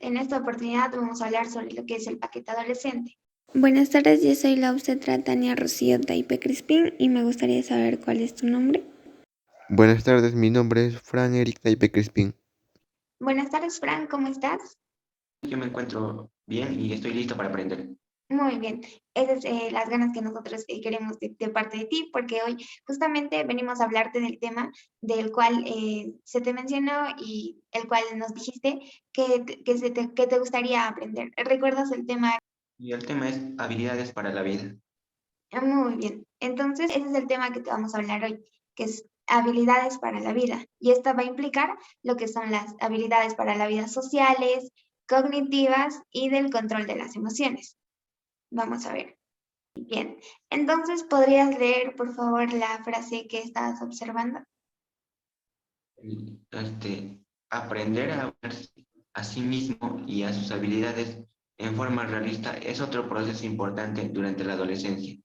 En esta oportunidad vamos a hablar sobre lo que es el paquete adolescente. Buenas tardes, yo soy la obstetra Tania Rocío Taipe Crispín y me gustaría saber cuál es tu nombre. Buenas tardes, mi nombre es Fran Eric Taipe Crispín. Buenas tardes, Fran, ¿cómo estás? Yo me encuentro bien y estoy listo para aprender. Muy bien, esas es las ganas que nosotros queremos de parte de ti, porque hoy justamente venimos a hablarte del tema del cual se te mencionó y el cual nos dijiste que te gustaría aprender. ¿Recuerdas el tema? Y el tema es habilidades para la vida. Muy bien, entonces ese es el tema que te vamos a hablar hoy, que es habilidades para la vida. Y esta va a implicar lo que son las habilidades para la vida sociales, cognitivas y del control de las emociones. Vamos a ver. Bien, entonces, ¿podrías leer, por favor, la frase que estabas observando? Aprender a verse a sí mismo y a sus habilidades en forma realista es otro proceso importante durante la adolescencia.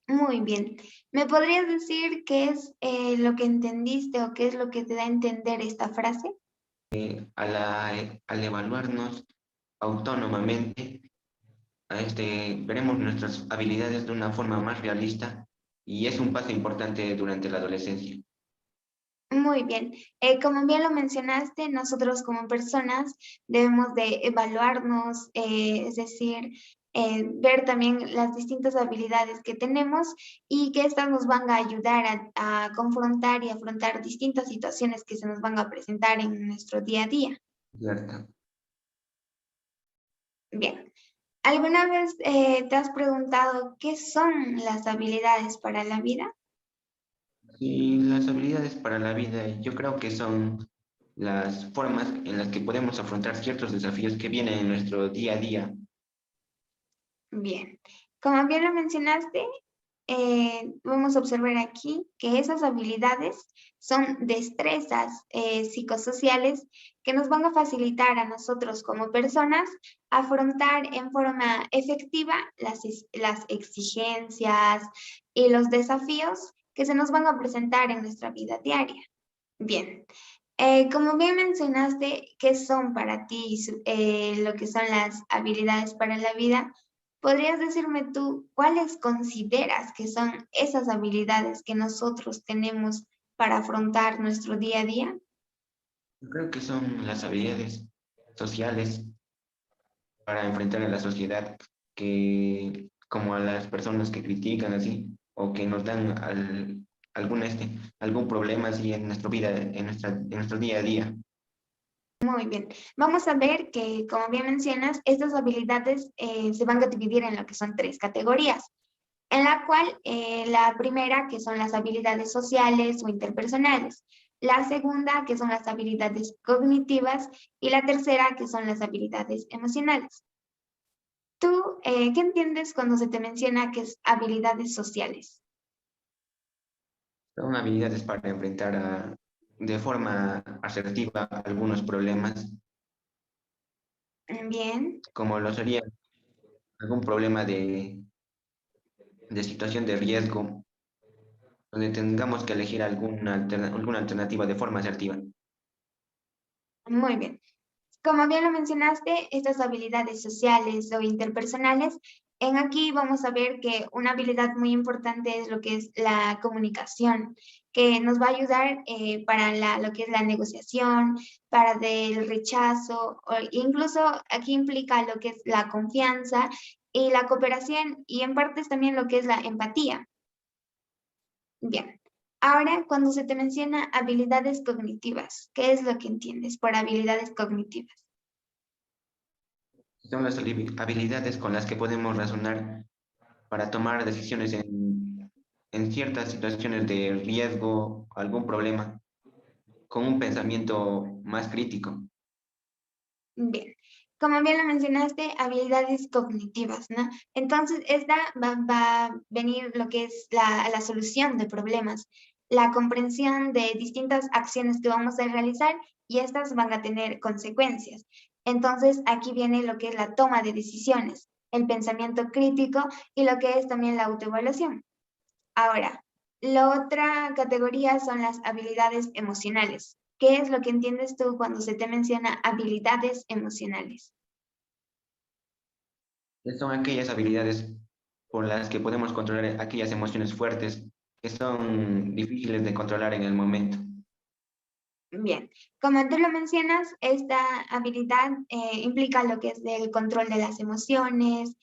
Muy bien. ¿Me podrías decir qué es lo que entendiste o qué es lo que te da a entender esta frase? Al evaluarnos autónomamente, veremos nuestras habilidades de una forma más realista y es un paso importante durante la adolescencia. Muy bien. Como bien lo mencionaste, nosotros como personas debemos de evaluarnos, es decir, ver también las distintas habilidades que tenemos y que estas nos van a ayudar a confrontar y afrontar distintas situaciones que se nos van a presentar en nuestro día a día. ¿Cierto? Bien. ¿Alguna vez te has preguntado qué son las habilidades para la vida? Y las habilidades para la vida, yo creo que son las formas en las que podemos afrontar ciertos desafíos que vienen en nuestro día a día. Bien. Como bien lo mencionaste, vamos a observar aquí que esas habilidades son destrezas psicosociales que nos van a facilitar a nosotros como personas afrontar en forma efectiva las exigencias y los desafíos que se nos van a presentar en nuestra vida diaria. Bien, como bien mencionaste, ¿qué son para ti lo que son las habilidades para la vida? ¿Podrías decirme tú cuáles consideras que son esas habilidades que nosotros tenemos para afrontar nuestro día a día? Yo creo que son las habilidades sociales para enfrentar a la sociedad, que como a las personas que critican así, o que nos dan algún problema así en nuestra vida, en nuestro día a día. Muy bien. Vamos a ver que, como bien mencionas, estas habilidades se van a dividir en lo que son tres categorías, en la cual la primera, que son las habilidades sociales o interpersonales, la segunda, que son las habilidades cognitivas, y la tercera, que son las habilidades emocionales. ¿Tú qué entiendes cuando se te menciona que es habilidades sociales? Son habilidades para enfrentar de forma asertiva algunos problemas, Bien, como lo sería algún problema de situación de riesgo, donde tengamos que elegir alguna alternativa de forma asertiva. muy bien. Como bien lo mencionaste, estas habilidades sociales o interpersonales, en aquí vamos a ver que una habilidad muy importante es lo que es la comunicación, que nos va a ayudar para lo que es la negociación, para del rechazo, o incluso aquí implica lo que es la confianza y la cooperación y en partes también lo que es la empatía. Bien. Ahora, cuando se te menciona habilidades cognitivas, ¿qué es lo que entiendes por habilidades cognitivas? Son las habilidades con las que podemos razonar para tomar decisiones en ciertas situaciones de riesgo, algún problema, con un pensamiento más crítico. Bien, como bien lo mencionaste, habilidades cognitivas, ¿no? Entonces, esta va a venir lo que es la solución de problemas, la comprensión de distintas acciones que vamos a realizar y estas van a tener consecuencias. Entonces, aquí viene lo que es la toma de decisiones, el pensamiento crítico y lo que es también la autoevaluación. Ahora, la otra categoría son las habilidades emocionales. ¿qué es lo que entiendes tú cuando se te menciona habilidades emocionales? Son aquellas habilidades por las que podemos controlar aquellas emociones fuertes que son difíciles de controlar en el momento. Bien, como tú lo mencionas, esta habilidad implica lo que es el control de las emociones,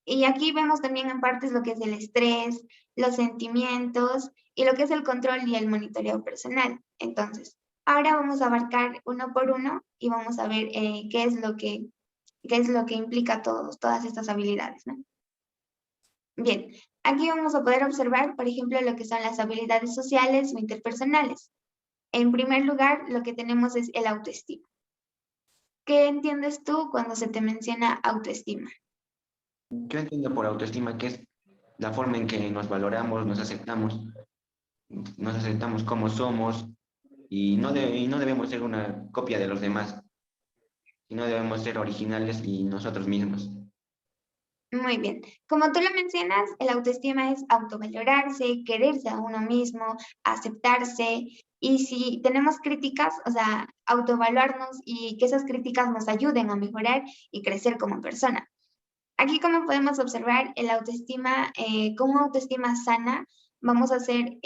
y aquí vemos también en partes lo que es el estrés, los sentimientos y lo que es el control y el monitoreo personal. Entonces, ahora vamos a abarcar uno por uno y vamos a ver qué es lo que implica todas estas habilidades, ¿no? Bien, aquí vamos a poder observar, por ejemplo, lo que son las habilidades sociales o interpersonales. En primer lugar, lo que tenemos es el autoestima. ¿Qué entiendes tú cuando se te menciona autoestima? Yo entiendo por autoestima que es la forma en que nos valoramos, nos aceptamos como somos y no debemos ser una copia de los demás, sino debemos ser originales y nosotros mismos. Muy bien. Como tú lo mencionas, el autoestima es autovalorarse, quererse a uno mismo, aceptarse. Y si tenemos críticas, o sea, autoevaluarnos y que esas críticas nos ayuden a mejorar y crecer como persona. Aquí, como podemos observar, el autoestima, con una autoestima sana, vamos a ser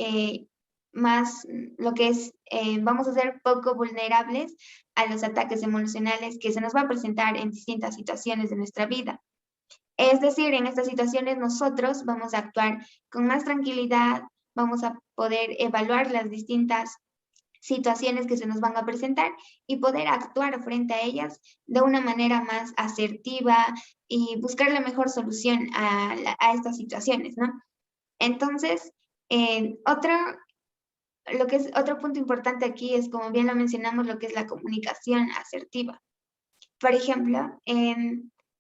más lo que es, vamos a ser poco vulnerables a los ataques emocionales que se nos va a presentar en distintas situaciones de nuestra vida. Es decir, en estas situaciones nosotros vamos a actuar con más tranquilidad, vamos a poder evaluar las distintas situaciones que se nos van a presentar y poder actuar frente a ellas de una manera más asertiva y buscar la mejor solución a estas situaciones, ¿no? Entonces, otro, lo que es otro punto importante aquí es, como bien lo mencionamos, lo que es la comunicación asertiva. Por ejemplo,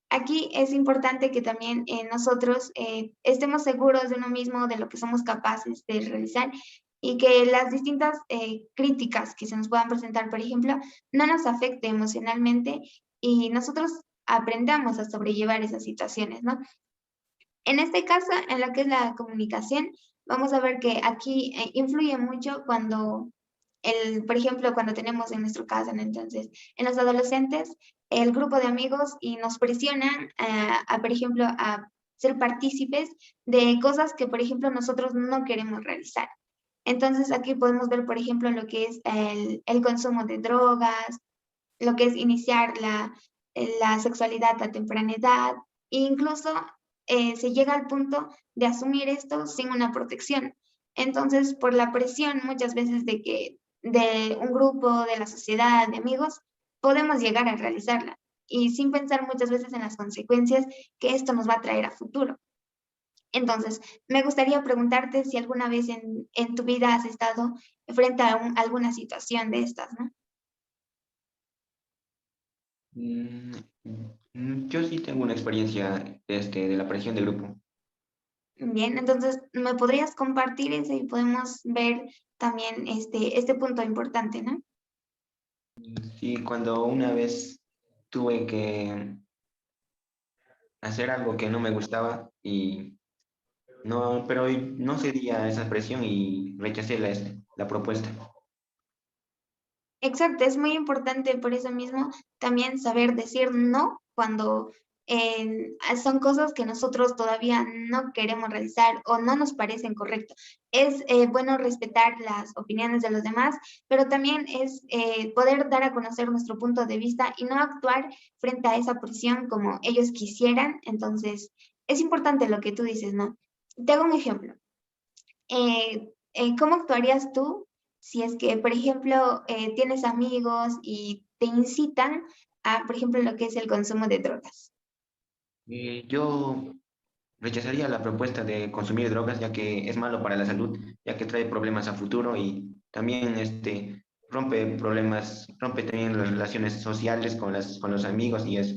aquí es importante que también nosotros estemos seguros de uno mismo, de lo que somos capaces de realizar y que las distintas críticas que se nos puedan presentar, por ejemplo, no nos afecte emocionalmente y nosotros aprendamos a sobrellevar esas situaciones, ¿no? En este caso, en lo que es la comunicación, vamos a ver que aquí influye mucho cuando por ejemplo, cuando tenemos en nuestro caso, ¿no? Entonces, en los adolescentes, el grupo de amigos y nos presionan por ejemplo, a ser partícipes de cosas que, por ejemplo, nosotros no queremos realizar. Entonces, aquí podemos ver, por ejemplo, lo que es el consumo de drogas, lo que es iniciar la sexualidad a temprana edad, e incluso se llega al punto de asumir esto sin una protección. Entonces, por la presión muchas veces de un grupo, de la sociedad, de amigos, podemos llegar a realizarla y sin pensar muchas veces en las consecuencias que esto nos va a traer a futuro. Entonces, me gustaría preguntarte si alguna vez en tu vida has estado frente a alguna situación de estas, ¿no? Yo sí tengo una experiencia de la presión de grupo. Bien, entonces, ¿me podrías compartir eso y podemos ver también este punto importante, ¿no? Sí, cuando una vez tuve que hacer algo que no me gustaba y no, pero no cedí a esa presión y rechacé la propuesta. Exacto, es muy importante por eso mismo también saber decir no cuando son cosas que nosotros todavía no queremos realizar o no nos parecen correctas. Es bueno respetar las opiniones de los demás, pero también es poder dar a conocer nuestro punto de vista y no actuar frente a esa presión como ellos quisieran. Entonces, es importante lo que tú dices, ¿no? Te hago un ejemplo. ¿Cómo actuarías tú si es que, por ejemplo, tienes amigos y te incitan a, por ejemplo, lo que es el consumo de drogas? Yo rechazaría la propuesta de consumir drogas ya que es malo para la salud, ya que trae problemas a futuro y también rompe también las relaciones sociales con los amigos y eso.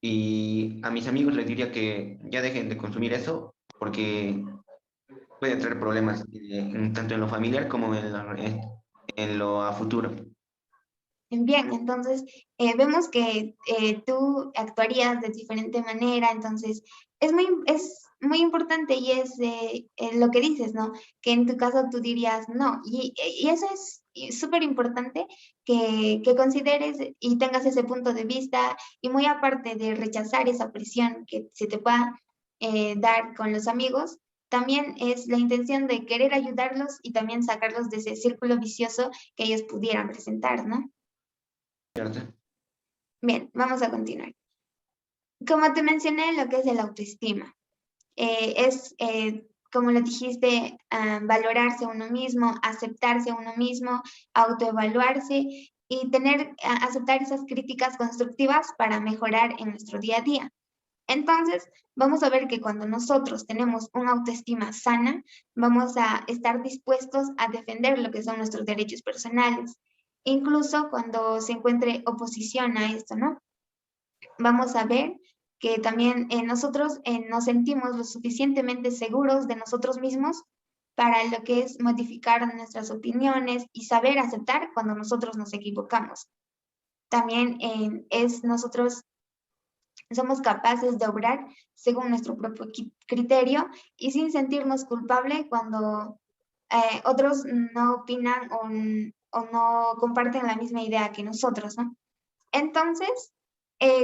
Y a mis amigos les diría que ya dejen de consumir eso porque puede traer problemas tanto en lo familiar como en lo a futuro. Bien, entonces vemos que tú actuarías de diferente manera, entonces es muy importante y es lo que dices, ¿no? Que en tu caso tú dirías no, y eso es súper importante que consideres y tengas ese punto de vista, y muy aparte de rechazar esa presión que se te pueda dar con los amigos, también es la intención de querer ayudarlos y también sacarlos de ese círculo vicioso que ellos pudieran presentar, ¿no? ¿Cierto? Bien, vamos a continuar. Como te mencioné, lo que es el autoestima. Como lo dijiste, valorarse a uno mismo, aceptarse a uno mismo, autoevaluarse y aceptar esas críticas constructivas para mejorar en nuestro día a día. Entonces, vamos a ver que cuando nosotros tenemos una autoestima sana, vamos a estar dispuestos a defender lo que son nuestros derechos personales, incluso cuando se encuentre oposición a esto, ¿no? Vamos a ver que también nosotros nos sentimos lo suficientemente seguros de nosotros mismos para lo que es modificar nuestras opiniones y saber aceptar cuando nosotros nos equivocamos. También nosotros somos capaces de obrar según nuestro propio criterio y sin sentirnos culpables cuando otros no opinan o no comparten la misma idea que nosotros, ¿no? Entonces,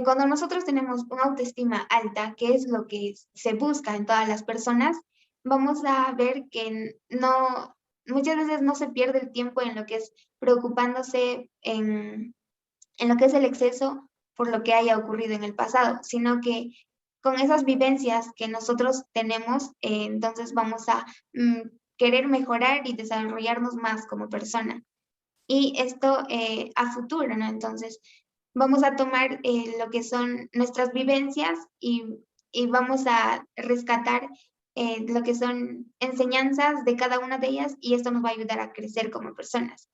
cuando nosotros tenemos una autoestima alta, que es lo que se busca en todas las personas, vamos a ver que muchas veces no se pierde el tiempo en lo que es preocupándose en lo que es el exceso por lo que haya ocurrido en el pasado, sino que con esas vivencias que nosotros tenemos, entonces vamos a querer mejorar y desarrollarnos más como persona. Y esto a futuro, ¿no? Entonces, vamos a tomar lo que son nuestras vivencias y vamos a rescatar lo que son enseñanzas de cada una de ellas, y esto nos va a ayudar a crecer como personas.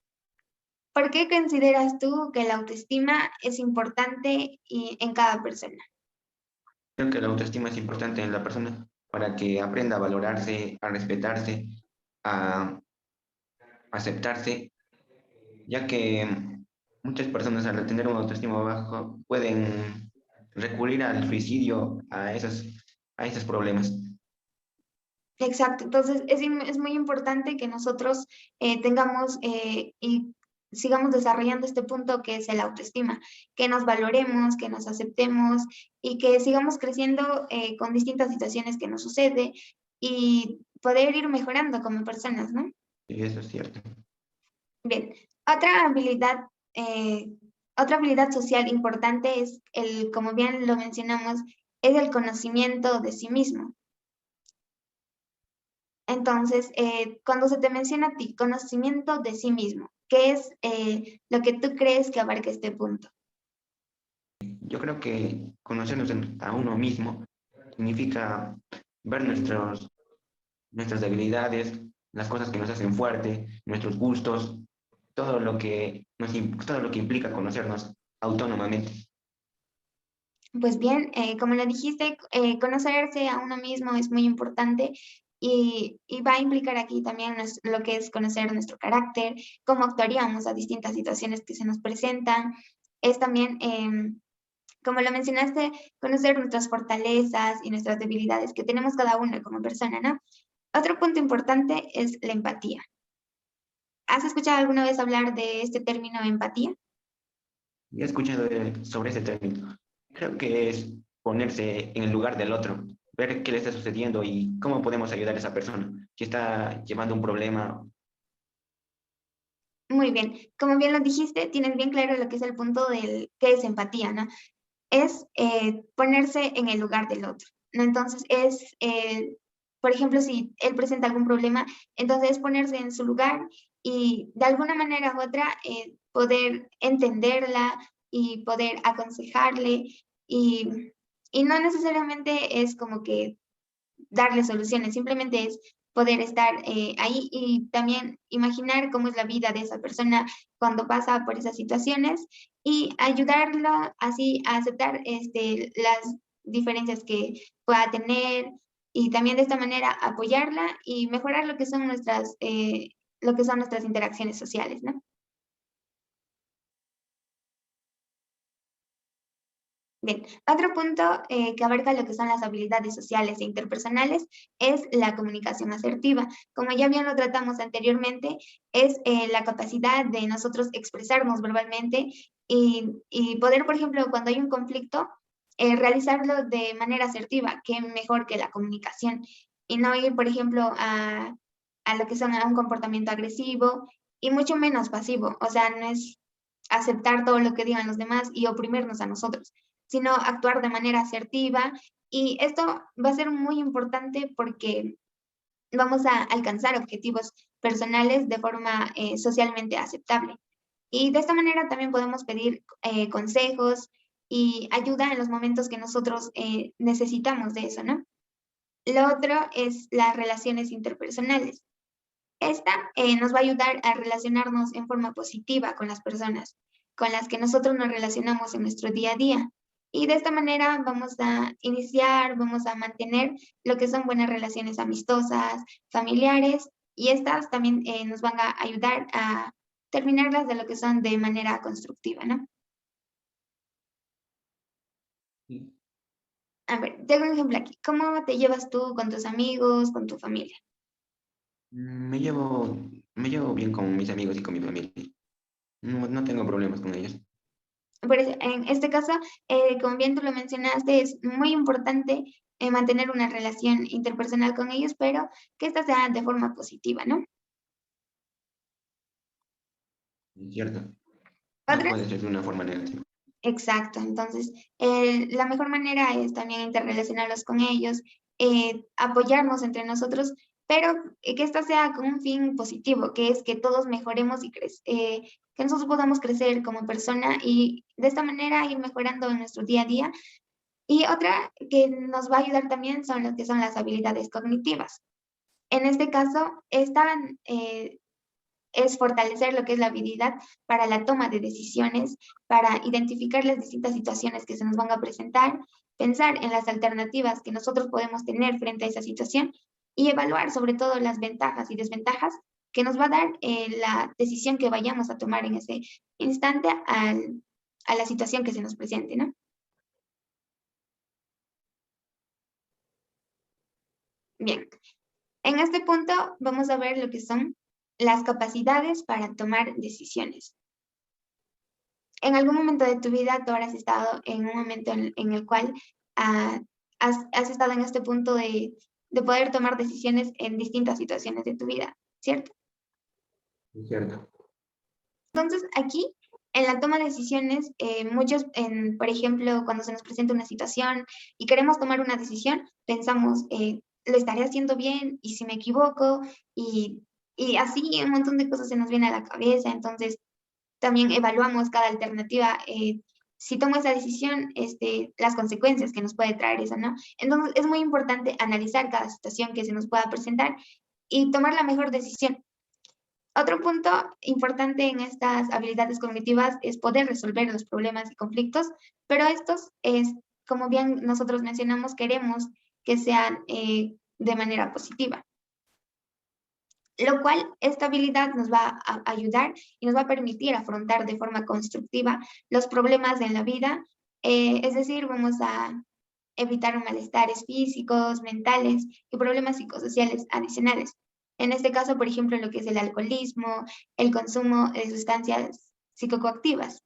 ¿Por qué consideras tú que la autoestima es importante en cada persona? Creo que la autoestima es importante en la persona para que aprenda a valorarse, a respetarse, a aceptarse, ya que muchas personas al tener una autoestima baja pueden recurrir al suicidio, a esos problemas. Exacto, entonces es muy importante que nosotros tengamos y sigamos desarrollando este punto que es el autoestima, que nos valoremos, que nos aceptemos y que sigamos creciendo con distintas situaciones que nos sucede y poder ir mejorando como personas, ¿no? Y eso es cierto. Bien, otra habilidad, eh, otra habilidad social importante es como bien lo mencionamos, es el conocimiento de sí mismo. Entonces, cuando se te menciona a ti conocimiento de sí mismo, ¿qué es lo que tú crees que abarca este punto? Yo creo que conocernos a uno mismo significa ver nuestras debilidades, las cosas que nos hacen fuerte, nuestros gustos, todo lo que implica conocernos autónomamente. Pues bien, como lo dijiste, conocerse a uno mismo es muy importante y va a implicar aquí también lo que es conocer nuestro carácter, cómo actuaríamos a distintas situaciones que se nos presentan. Es también, como lo mencionaste, conocer nuestras fortalezas y nuestras debilidades que tenemos cada uno como persona, ¿no? Otro punto importante es la empatía. ¿Has escuchado alguna vez hablar de este término empatía? Y he escuchado sobre ese término. Creo que es ponerse en el lugar del otro, ver qué le está sucediendo y cómo podemos ayudar a esa persona. Si está llevando un problema. Muy bien, como bien lo dijiste, tienes bien claro lo que es el punto del qué es empatía, ¿no? Es ponerse en el lugar del otro, ¿no? Entonces por ejemplo, si él presenta algún problema, entonces es ponerse en su lugar y de alguna manera u otra poder entenderla y poder aconsejarle y, y no necesariamente es como que darle soluciones, simplemente es poder estar ahí y también imaginar cómo es la vida de esa persona cuando pasa por esas situaciones y ayudarlo así a aceptar las diferencias que pueda tener y también de esta manera apoyarla y mejorar lo que son nuestras interacciones sociales, ¿no? Bien, otro punto que abarca lo que son las habilidades sociales e interpersonales es la comunicación asertiva. Como ya bien lo tratamos anteriormente, es la capacidad de nosotros expresarnos verbalmente y poder, por ejemplo, cuando hay un conflicto, realizarlo de manera asertiva, que mejor que la comunicación, y no ir, por ejemplo, a lo que son a un comportamiento agresivo y mucho menos pasivo. O sea, no es aceptar todo lo que digan los demás y oprimirnos a nosotros, sino actuar de manera asertiva. Y esto va a ser muy importante porque vamos a alcanzar objetivos personales de forma socialmente aceptable. Y de esta manera también podemos pedir consejos y ayuda en los momentos que nosotros necesitamos de eso, ¿no? Lo otro es las relaciones interpersonales. Esta nos va a ayudar a relacionarnos en forma positiva con las personas con las que nosotros nos relacionamos en nuestro día a día. Y de esta manera vamos a iniciar, vamos a mantener lo que son buenas relaciones amistosas, familiares, y estas también nos van a ayudar a terminarlas de lo que son de manera constructiva, ¿no? Sí. A ver, tengo un ejemplo aquí. ¿Cómo te llevas tú con tus amigos, con tu familia? Me llevo, me llevo bien con mis amigos y con mi familia. No tengo problemas con ellos. En este caso, como bien tú lo mencionaste, es muy importante mantener una relación interpersonal con ellos, pero que esta sea de forma positiva, ¿no? Es cierto. No Otra, puede ser de una forma negativa. exacto. Entonces, la mejor manera es también interrelacionarlos con ellos, apoyarnos entre nosotros, pero que esta sea con un fin positivo, que es que todos mejoremos y que nosotros podamos crecer como persona y de esta manera ir mejorando en nuestro día a día. Y otra que nos va a ayudar también son lo que son las habilidades cognitivas. En este caso, es fortalecer lo que es la habilidad para la toma de decisiones, para identificar las distintas situaciones que se nos van a presentar, pensar en las alternativas que nosotros podemos tener frente a esa situación y evaluar sobre todo las ventajas y desventajas que nos va a dar la decisión que vayamos a tomar en ese instante a la situación que se nos presente, ¿no? Bien, en este punto vamos a ver lo que son las capacidades para tomar decisiones. En algún momento de tu vida tú habrás estado en un momento en el cual ah, has estado en este punto de poder tomar decisiones en distintas situaciones de tu vida, ¿cierto? Es cierto. Entonces, aquí, en la toma de decisiones, muchos, por ejemplo, cuando se nos presenta una situación y queremos tomar una decisión, pensamos, ¿lo estaré haciendo bien? ¿Y si me equivoco? Y, y así un montón de cosas se nos viene a la cabeza. Entonces, también evaluamos cada alternativa. Si tomo esa decisión, las consecuencias que nos puede traer eso, ¿no? Entonces, es muy importante analizar cada situación que se nos pueda presentar y tomar la mejor decisión. Otro punto importante en estas habilidades cognitivas es poder resolver los problemas y conflictos, pero estos es, como bien nosotros mencionamos, queremos que sean de manera positiva, lo cual esta habilidad nos va a ayudar y nos va a permitir afrontar de forma constructiva los problemas en la vida, es decir, vamos a evitar malestares físicos, mentales y problemas psicosociales adicionales. En este caso, por ejemplo, lo que es el alcoholismo, el consumo de sustancias psicoactivas.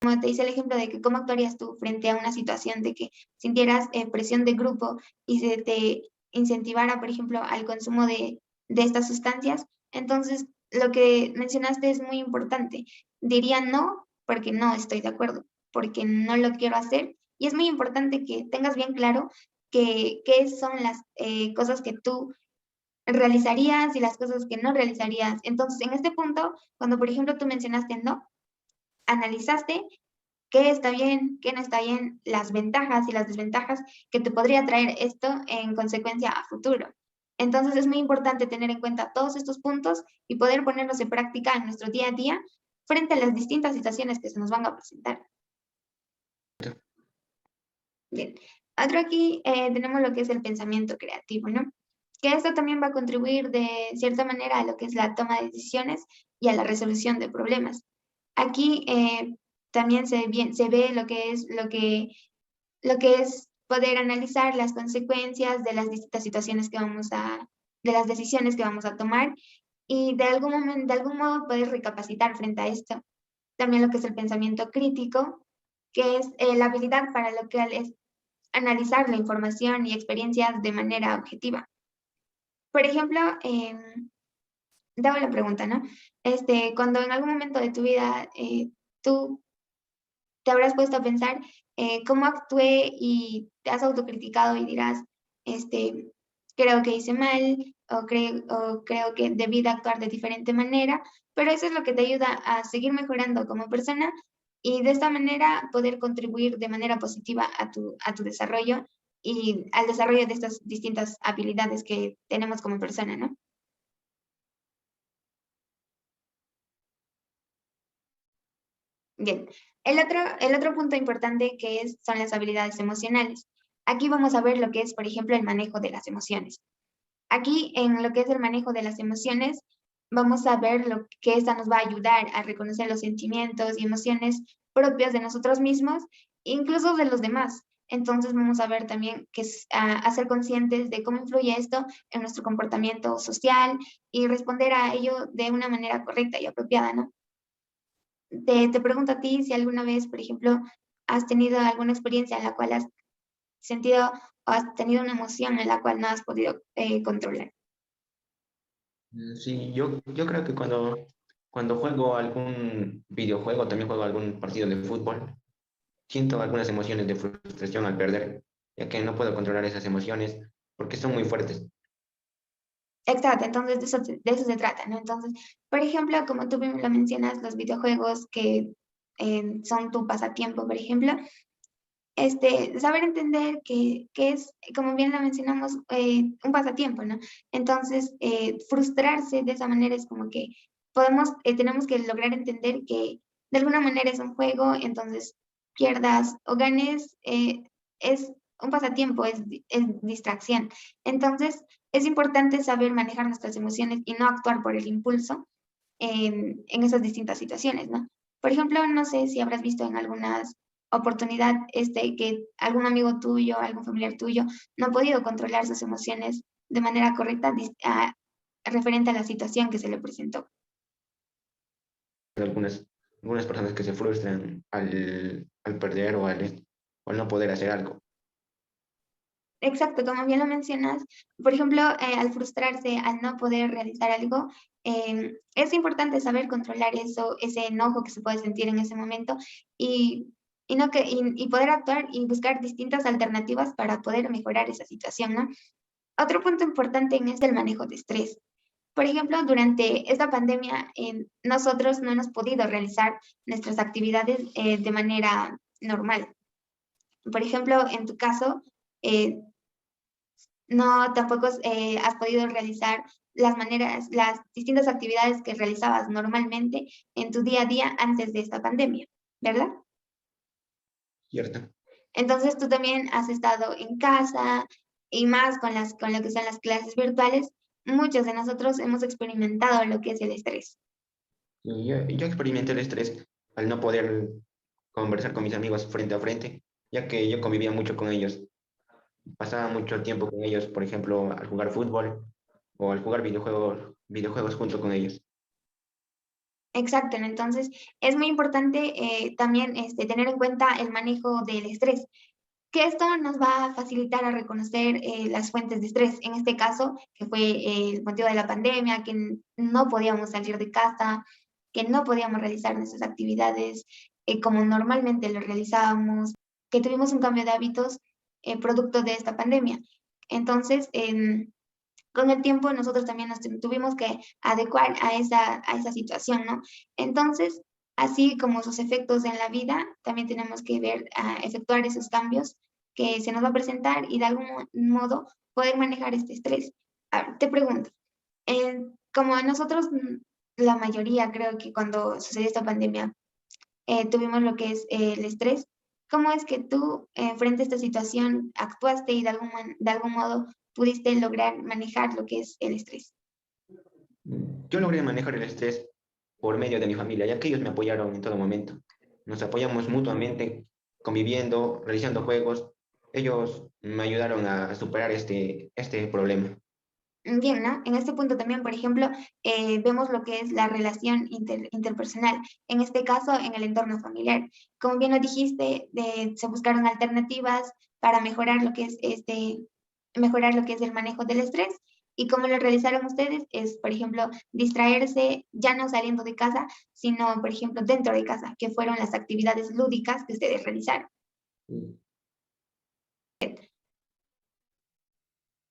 Como te hice el ejemplo de que cómo actuarías tú frente a una situación de que sintieras presión de grupo y se te incentivara, por ejemplo, al consumo de estas sustancias. Entonces, lo que mencionaste es muy importante. Diría no porque no estoy de acuerdo, porque no lo quiero hacer. Y es muy importante que tengas bien claro qué son las cosas que tú realizarías y las cosas que no realizarías. Entonces, en este punto, cuando por ejemplo tú mencionaste no, analizaste qué está bien, qué no está bien, las ventajas y las desventajas que te podría traer esto en consecuencia a futuro. Entonces es muy importante tener en cuenta todos estos puntos y poder ponerlos en práctica en nuestro día a día frente a las distintas situaciones que se nos van a presentar. Bien, otro aquí tenemos lo que es el pensamiento creativo, ¿no? Que esto también va a contribuir de cierta manera a lo que es la toma de decisiones y a la resolución de problemas. Aquí también se ve lo que es lo que lo que es poder analizar las consecuencias de las distintas situaciones de las decisiones que vamos a tomar y de algún momento, de algún modo poder recapacitar frente a esto. También lo que es el pensamiento crítico, que es la habilidad para lo que es analizar la información y experiencias de manera objetiva. Por ejemplo, te hago la pregunta, ¿no? Cuando en algún momento de tu vida tú te habrás puesto a pensar cómo actué y te has autocriticado y dirás, creo que hice mal o creo que debí de actuar de diferente manera, pero eso es lo que te ayuda a seguir mejorando como persona y de esta manera poder contribuir de manera positiva a tu desarrollo y al desarrollo de estas distintas habilidades que tenemos como persona, ¿no? Bien, el otro punto importante son las habilidades emocionales. Aquí vamos a ver lo que es, por ejemplo, el manejo de las emociones. Aquí, en lo que es el manejo de las emociones, vamos a ver lo que esta nos va a ayudar a reconocer los sentimientos y emociones propios de nosotros mismos, incluso de los demás. Entonces vamos a ver también a ser conscientes de cómo influye esto en nuestro comportamiento social y responder a ello de una manera correcta y apropiada, ¿no? Te pregunto a ti si alguna vez, por ejemplo, has tenido alguna experiencia en la cual has sentido o has tenido una emoción en la cual no has podido controlar. Sí, yo creo que cuando juego algún videojuego, también juego algún partido de fútbol, siento algunas emociones de frustración al perder, ya que no puedo controlar esas emociones porque son muy fuertes. Exacto, entonces de eso se trata, ¿no? Entonces, por ejemplo, como tú bien lo mencionas, los videojuegos que son tu pasatiempo, por ejemplo, saber entender que es, como bien lo mencionamos, un pasatiempo, ¿no? Entonces, frustrarse de esa manera es como que tenemos que lograr entender que de alguna manera es un juego, entonces pierdas o ganes, es un pasatiempo, es distracción. Entonces, es importante saber manejar nuestras emociones y no actuar por el impulso en esas distintas situaciones, ¿no? Por ejemplo, no sé si habrás visto en algunas oportunidad que algún amigo tuyo, algún familiar tuyo no ha podido controlar sus emociones de manera correcta referente a la situación que se le presentó. Algunas, algunas personas que se frustran al perder o al no poder hacer algo. Exacto, como bien lo mencionas, por ejemplo, al frustrarse, al no poder realizar algo, es importante saber controlar eso, ese enojo que se puede sentir en ese momento y, y poder actuar y buscar distintas alternativas para poder mejorar esa situación, ¿no? Otro punto importante en es el manejo de estrés. Por ejemplo, durante esta pandemia, nosotros no hemos podido realizar nuestras actividades de manera normal. Por ejemplo, en tu caso, eh, no tampoco has podido realizar las distintas actividades que realizabas normalmente en tu día a día antes de esta pandemia, ¿verdad? ¿Cierto? Entonces tú también has estado en casa y más con lo que son las clases virtuales. Muchos de nosotros hemos experimentado lo que es el estrés. Y yo experimenté el estrés al no poder conversar con mis amigos frente a frente, ya que yo convivía mucho con ellos. Pasaba mucho tiempo con ellos, por ejemplo, al jugar fútbol o al jugar videojuegos junto con ellos. Exacto, ¿no? Entonces es muy importante también tener en cuenta el manejo del estrés, que esto nos va a facilitar a reconocer las fuentes de estrés. En este caso, que fue el motivo de la pandemia, que no podíamos salir de casa, que no podíamos realizar nuestras actividades como normalmente lo realizábamos, que tuvimos un cambio de hábitos producto de esta pandemia. Entonces, con el tiempo nosotros también nos tuvimos que adecuar a esa situación, ¿no? Entonces, así como sus efectos en la vida, también tenemos que efectuar esos cambios que se nos va a presentar y de algún modo poder manejar este estrés. Ahora, te pregunto, como nosotros, la mayoría creo que cuando sucedió esta pandemia, tuvimos lo que es el estrés, ¿cómo es que tú, frente a esta situación, actuaste y de algún modo pudiste lograr manejar lo que es el estrés? Yo logré manejar el estrés por medio de mi familia, ya que ellos me apoyaron en todo momento. Nos apoyamos mutuamente conviviendo, realizando juegos. Ellos me ayudaron a superar este problema. Bien, ¿no? En este punto también, por ejemplo, vemos lo que es la relación interpersonal, en este caso en el entorno familiar. Como bien lo dijiste, se buscaron alternativas para mejorar lo que es mejorar lo que es el manejo del estrés. Y cómo lo realizaron ustedes es, por ejemplo, distraerse ya no saliendo de casa, sino, por ejemplo, dentro de casa, que fueron las actividades lúdicas que ustedes realizaron.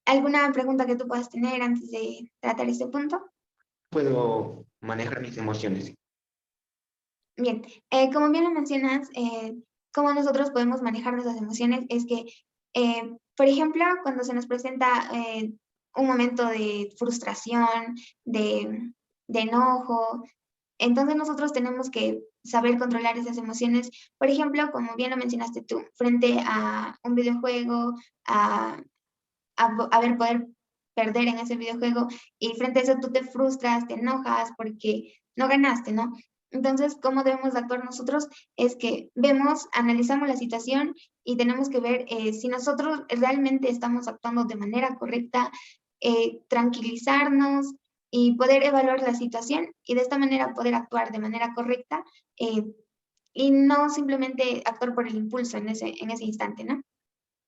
¿Alguna pregunta que tú puedas tener antes de tratar este punto? Puedo manejar mis emociones. Bien, como bien lo mencionas, cómo nosotros podemos manejar nuestras emociones es que, por ejemplo, cuando se nos presenta un momento de frustración, de enojo, entonces nosotros tenemos que saber controlar esas emociones. Por ejemplo, como bien lo mencionaste tú, frente a un videojuego, a, a ver poder perder en ese videojuego y frente a eso tú te frustras, te enojas porque no ganaste, ¿no? Entonces, ¿cómo debemos de actuar nosotros? Es que vemos, analizamos la situación y tenemos que ver si nosotros realmente estamos actuando de manera correcta, tranquilizarnos y poder evaluar la situación y de esta manera poder actuar de manera correcta eh, y no simplemente actuar por el impulso en ese instante, ¿no?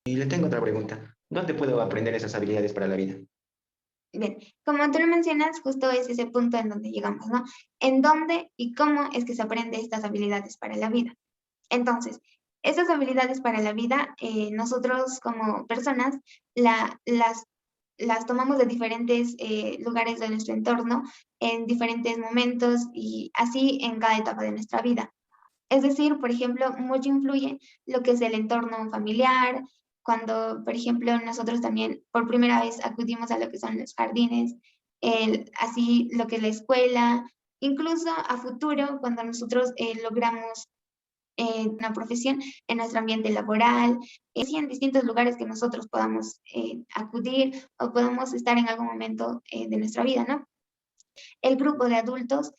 Y le tengo otra pregunta. ¿Dónde puedo aprender esas habilidades para la vida? Bien, como tú lo mencionas, justo es ese punto en donde llegamos, ¿no? En dónde y cómo es que se aprende estas habilidades para la vida. Entonces, esas habilidades para la vida, nosotros como personas las tomamos de diferentes lugares de nuestro entorno, en diferentes momentos y así en cada etapa de nuestra vida. Es decir, por ejemplo, mucho influye lo que es el entorno familiar, cuando, por ejemplo, nosotros también por primera vez acudimos a lo que son los jardines, así lo que es la escuela, incluso a futuro, cuando nosotros logramos una profesión en nuestro ambiente laboral, así en distintos lugares que nosotros podamos acudir o podamos estar en algún momento de nuestra vida, ¿no? El grupo de adultos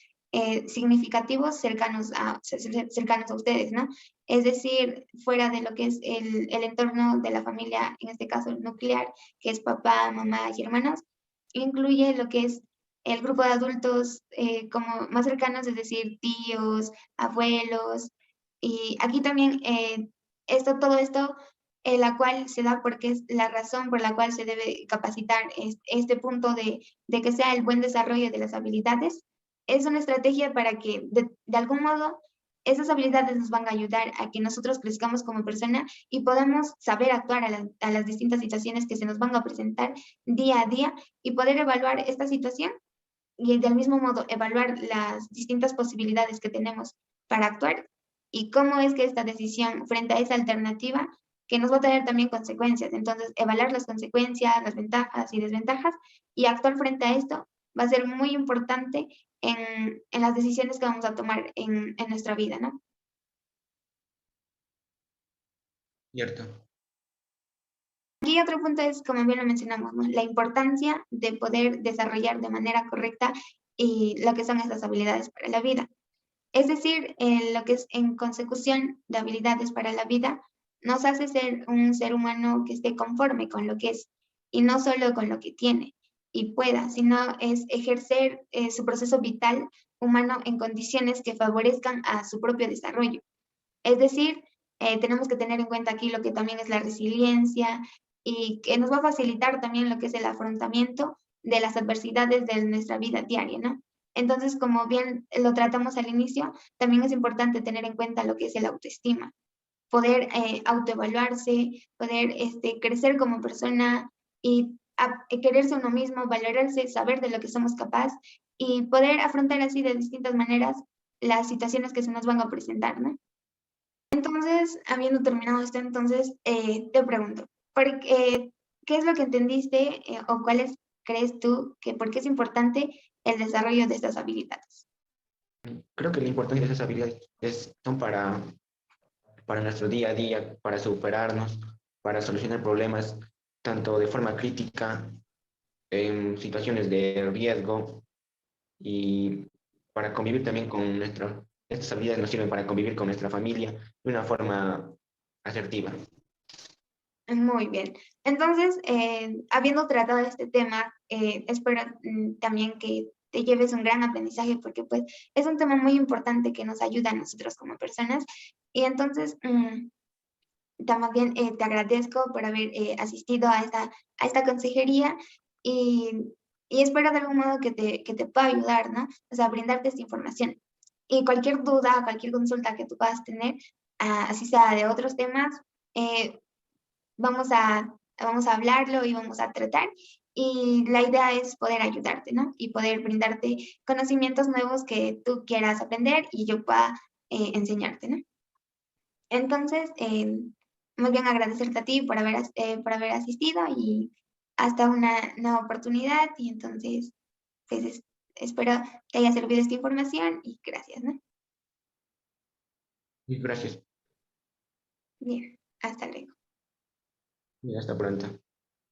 significativos cercanos a ustedes, ¿no? Es decir, fuera de lo que es el entorno de la familia, en este caso nuclear, que es papá, mamá y hermanos, incluye lo que es el grupo de adultos como más cercanos, es decir, tíos, abuelos, y aquí también todo esto, la cual se da porque es la razón por la cual se debe capacitar este punto de que sea el buen desarrollo de las habilidades, es una estrategia para que de algún modo esas habilidades nos van a ayudar a que nosotros crezcamos como persona y podamos saber actuar a las distintas situaciones que se nos van a presentar día a día y poder evaluar esta situación y del mismo modo evaluar las distintas posibilidades que tenemos para actuar y cómo es que esta decisión frente a esa alternativa que nos va a tener también consecuencias. Entonces, evaluar las consecuencias, las ventajas y desventajas y actuar frente a esto va a ser muy importante en las decisiones que vamos a tomar en nuestra vida, ¿no? Cierto. Aquí otro punto es, como bien lo mencionamos, ¿no? La importancia de poder desarrollar de manera correcta y lo que son estas habilidades para la vida. Es decir, lo que es en consecución de habilidades para la vida, nos hace ser un ser humano que esté conforme con lo que es y no solo con lo que tiene y pueda, sino es ejercer su proceso vital humano en condiciones que favorezcan a su propio desarrollo. Es decir, tenemos que tener en cuenta aquí lo que también es la resiliencia y que nos va a facilitar también lo que es el afrontamiento de las adversidades de nuestra vida diaria, ¿no? Entonces, como bien lo tratamos al inicio, también es importante tener en cuenta lo que es el autoestima, poder autoevaluarse, poder crecer como persona y quererse uno mismo, valorarse, saber de lo que somos capaz y poder afrontar así de distintas maneras las situaciones que se nos van a presentar, ¿no? Entonces, habiendo terminado esto, entonces te pregunto, ¿qué es lo que entendiste o cuáles crees tú que por qué es importante el desarrollo de estas habilidades? Creo que la importancia de esas habilidades son para nuestro día a día, para superarnos, para solucionar problemas, tanto de forma crítica, en situaciones de riesgo y para convivir también con estas habilidades nos sirven para convivir con nuestra familia de una forma asertiva. Muy bien. Entonces, habiendo tratado este tema, espero también que te lleves un gran aprendizaje porque pues es un tema muy importante que nos ayuda a nosotros como personas. Y entonces, también te agradezco por haber asistido a esta consejería y, y espero de algún modo que te pueda ayudar, ¿no? O sea, brindarte esta información. Y cualquier duda, cualquier consulta que tú puedas tener, así sea de otros temas, eh, vamos a hablarlo y vamos a tratar. Y la idea es poder ayudarte, ¿no? Y poder brindarte conocimientos nuevos que tú quieras aprender y yo pueda enseñarte, ¿no? Entonces, muy bien agradecerte a ti por haber asistido y hasta una nueva oportunidad. Y entonces, pues espero te haya servido esta información y gracias, ¿no? Y gracias. Bien, hasta luego. Y hasta pronto.